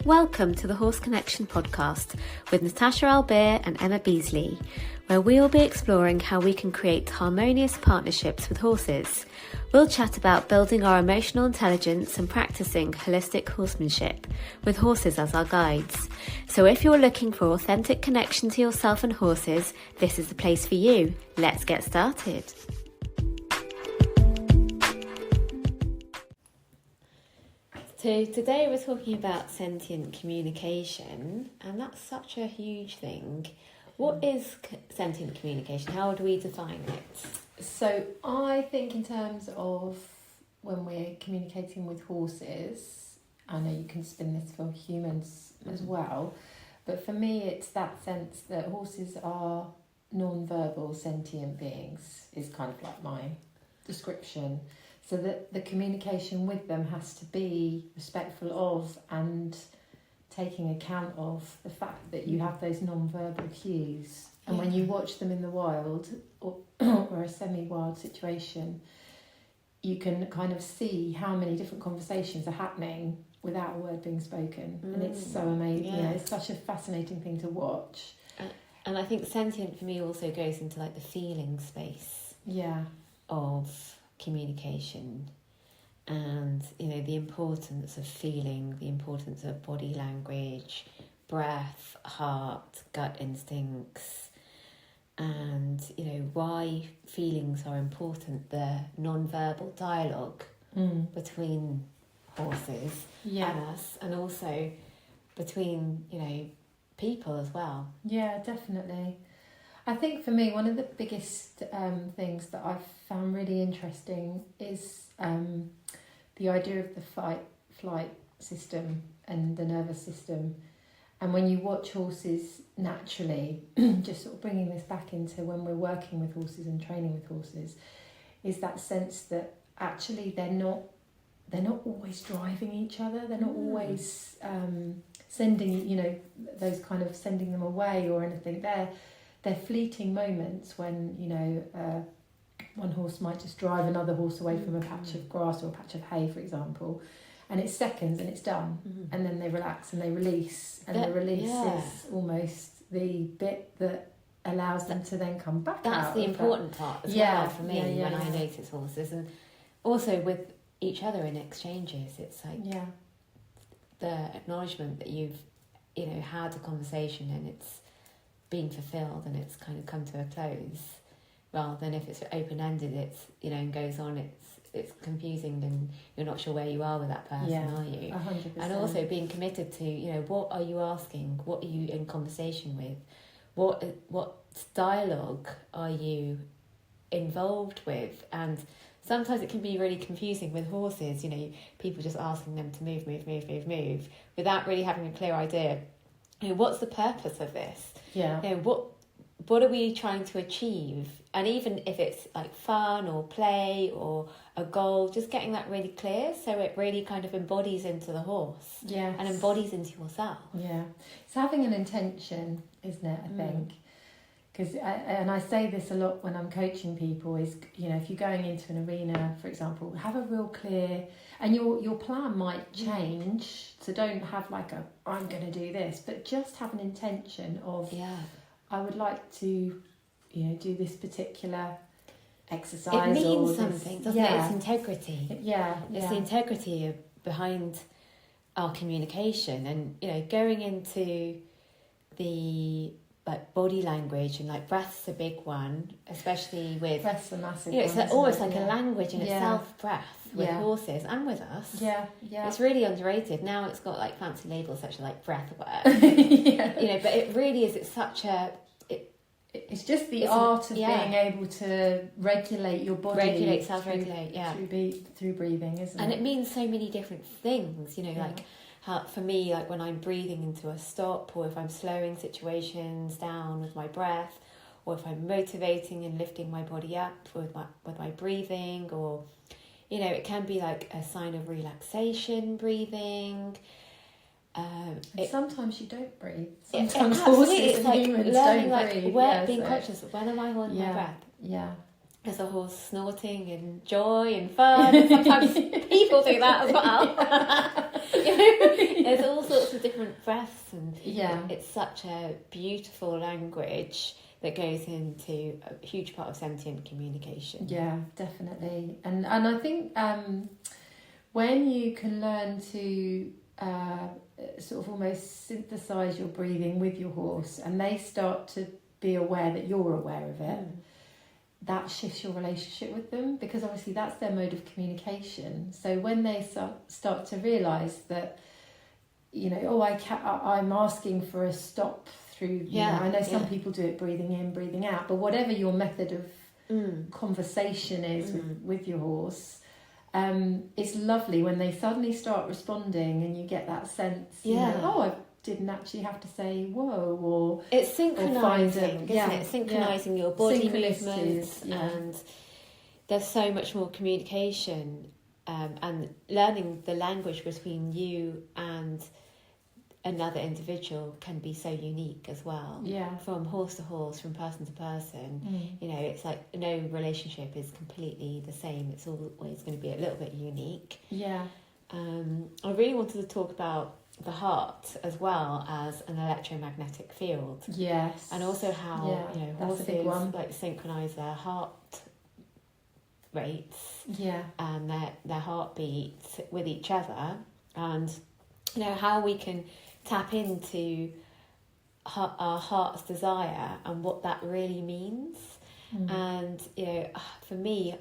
Welcome to the Horse Connection podcast with Natasha Albert and Emma Beasley, where we will be exploring how we can create harmonious partnerships with horses. We'll chat about building our emotional intelligence and practicing holistic horsemanship with horses as our guides. So if you're looking for authentic connection to yourself and horses, this is the place for you. Let's get started. So today we're talking about sentient communication, and that's such a huge thing. What is sentient communication? How would we define it? So I think in terms of when we're communicating with horses, I know you can spin this for humans as well, but for me it's that sense that horses are non-verbal sentient beings is kind of like my description. So that the communication with them has to be respectful of and taking account of the fact that you have those non-verbal cues. And when you watch them in the wild or a semi-wild situation, you can kind of see how many different conversations are happening without a word being spoken. And it's so amazing. Yeah. You know, it's such a fascinating thing to watch. And I think sentient for me also goes into like the feeling space of communication, and you know, the importance of feeling, the importance of body language, breath, heart, gut instincts, and you know why feelings are important, the non-verbal dialogue between horses and us, and also between, you know, people as well. Yeah, definitely. I think for me, one of the biggest things that I've found really interesting is the idea of the fight-flight system and the nervous system. And when you watch horses naturally, just sort of bringing this back into when we're working with horses and training with horses, is that sense that actually they're not always driving each other. They're not always sending, you know, those kind of sending them away or anything. They're fleeting moments when, you know, one horse might just drive another horse away from a patch of grass or a patch of hay, for example, and it's seconds and it's done, and then they relax and they release, and the release is almost the bit that allows them to then come back. That's the important part as well for me when I notice horses, and also with each other in exchanges. It's like the acknowledgement that you've, you know, had a conversation and it's been fulfilled and it's kind of come to a close, rather than if it's open-ended, it's, you know, and goes on, it's confusing and you're not sure where you are with that person, are you? 100%. And also being committed to, you know, what are you asking? What are you in conversation with? What dialogue are you involved with? And sometimes it can be really confusing with horses, you know, people just asking them to move without really having a clear idea. You know, what's the purpose of this? Yeah. You know, what are we trying to achieve? And even if it's like fun or play or a goal, just getting that really clear so it really kind of embodies into the horse. Yes. And embodies into yourself. Yeah. It's having an intention, isn't it, I think? Because, and I say this a lot when I'm coaching people, is, you know, if you're going into an arena, for example, have a real clear, and your plan might change, so don't have like I'm going to do this, but just have an intention of, I would like to, you know, do this particular exercise. It means something, doesn't it? It's integrity. It's the integrity behind our communication, and, you know, going into the like body language, and like breath's a big one, especially with breath's a massive one. It's one, almost like a language in itself, breath, with horses and with us. It's really underrated. Now it's got like fancy labels such as like breath work. You know, but it really is, it's such a it's just the art of being able to regulate your body, self-regulate through breathing, isn't it? And it means so many different things, you know, like how, for me, like when I'm breathing into a stop, or if I'm slowing situations down with my breath, or if I'm motivating and lifting my body up with my breathing, or, you know, it can be like a sign of relaxation, breathing. Sometimes you don't breathe. Sometimes horses it's and like humans learning, don't breathe. Being conscious of when am I holding my breath? There's a horse snorting in joy and fun, and sometimes people do that as well. There's all sorts of different breaths, and it's such a beautiful language that goes into a huge part of sentient communication. Yeah, definitely. And I think when you can learn to sort of almost synthesize your breathing with your horse, and they start to be aware that you're aware of it, that shifts your relationship with them, because obviously that's their mode of communication. So when they start to realise that, you know, I'm asking for a stop through, you know, I know some people do it breathing in, breathing out, but whatever your method of conversation is with your horse, it's lovely when they suddenly start responding and you get that sense, you know, oh, I didn't actually have to say whoa, or it's synchronizing, isn't it? Synchronizing your body movements, and there's so much more communication, and learning the language between you and another individual can be so unique as well. From horse to horse, from person to person. You know, it's like no relationship is completely the same. It's always going to be a little bit unique. I really wanted to talk about the heart as well as an electromagnetic field. And also how you know, horses like synchronize their heart rates and their heartbeats with each other, and you know how we can tap into our heart's desire and what that really means. And you know, for me,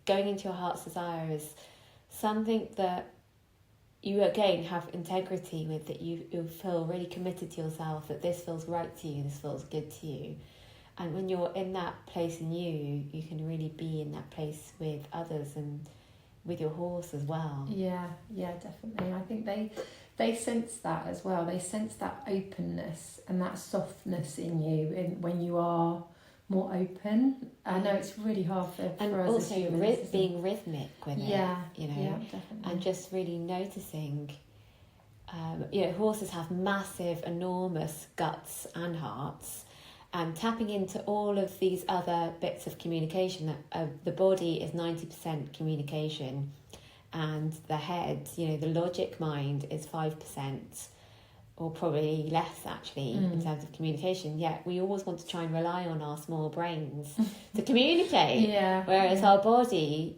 going into your heart's desire is something that you again have integrity with, that you feel really committed to yourself, that this feels right to you, this feels good to you. And when you're in that place in you, you can really be in that place with others and with your horse as well. Yeah, definitely. I think they sense that as well. They sense that openness and that softness in you when you are more open. I know it's really hard for us also as humans, being rhythmic with it, you know, definitely. and just really noticing. You know, horses have massive, enormous guts and hearts, and tapping into all of these other bits of communication. The body is 90% communication, and the head, you know, the logic mind is 5%. Or probably less actually in terms of communication. Yet we always want to try and rely on our small brains to communicate. Whereas our body,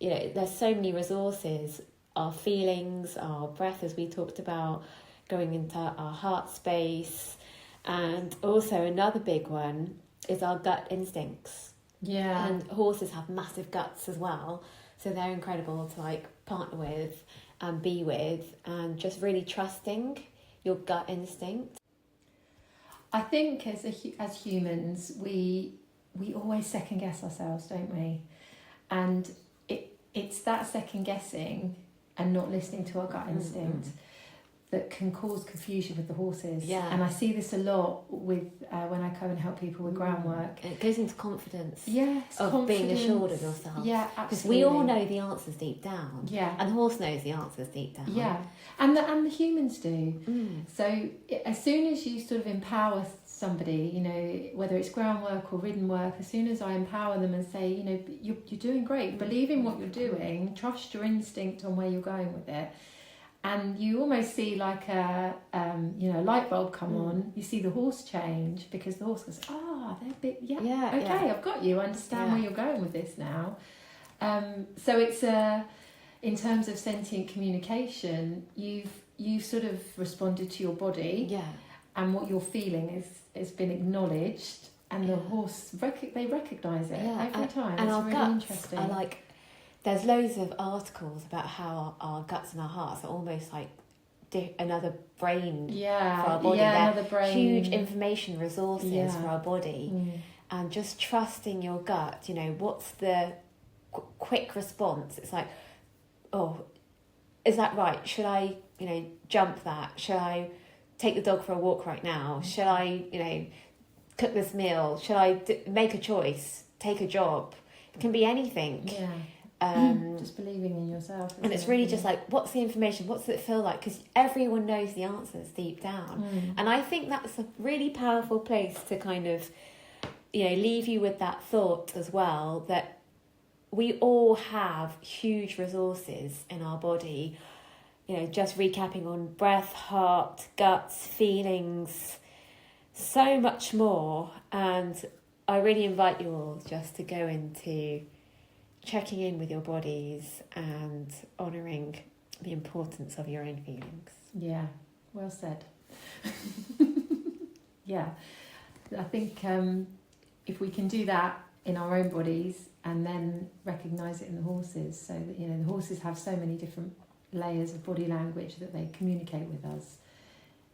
you know, there's so many resources. Our feelings, our breath, as we talked about, going into our heart space, and also another big one is our gut instincts. And horses have massive guts as well, so they're incredible to like partner with and be with, and just really trusting your gut instinct. I think as humans, we always second guess ourselves, don't we? And it's that second guessing and not listening to our gut instinct that can cause confusion with the horses. And I see this a lot with when I go and help people with groundwork. It goes into confidence. Confidence. Being assured of yourself. Absolutely. Because we all know the answers deep down. And the horse knows the answers deep down. And the humans do. So as soon as you sort of empower somebody, you know, whether it's groundwork or ridden work, as soon as I empower them and say, you know, you're doing great, believe in what you're doing, trust your instinct on where you're going with it. And you almost see like a light bulb come on. You see the horse change, because the horse goes, they're a bit, I've got you. I understand where you're going with this now. So it's in terms of sentient communication, you've sort of responded to your body, and what you're feeling has been acknowledged, and the horse they recognise it every time. And it's our really guts interesting. are like. There's loads of articles about how our guts and our hearts are almost like another brain for our body. Another brain. Huge information resources for our body. And just trusting your gut, you know, what's the quick response? It's like, oh, is that right? Should I, you know, jump that? Should I take the dog for a walk right now? Should I, you know, cook this meal? Should I make a choice? Take a job? It can be anything. Just believing in yourself. And it's really just like, what's the information? What's it feel like? Because everyone knows the answers deep down. And I think that's a really powerful place to kind of, you know, leave you with that thought as well, that we all have huge resources in our body. You know, just recapping on breath, heart, guts, feelings, so much more. And I really invite you all just to go into checking in with your bodies and honouring the importance of your own feelings. Yeah, well said. Yeah, I think if we can do that in our own bodies and then recognise it in the horses, so that, you know, the horses have so many different layers of body language that they communicate with us.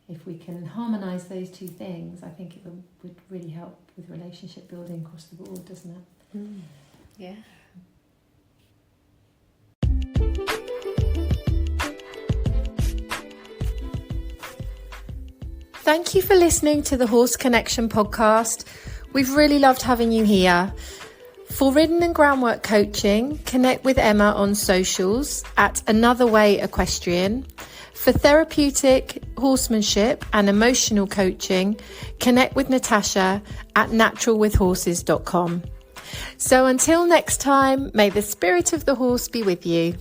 If we can harmonise those two things, I think it would really help with relationship building across the board, doesn't it? Yeah. Thank you for listening to the Horse Connection podcast. We've really loved having you here. For ridden and groundwork coaching, connect with Emma on socials at Another Way Equestrian. For therapeutic horsemanship and emotional coaching, connect with Natasha at naturalwithhorses.com. So until next time, may the spirit of the horse be with you.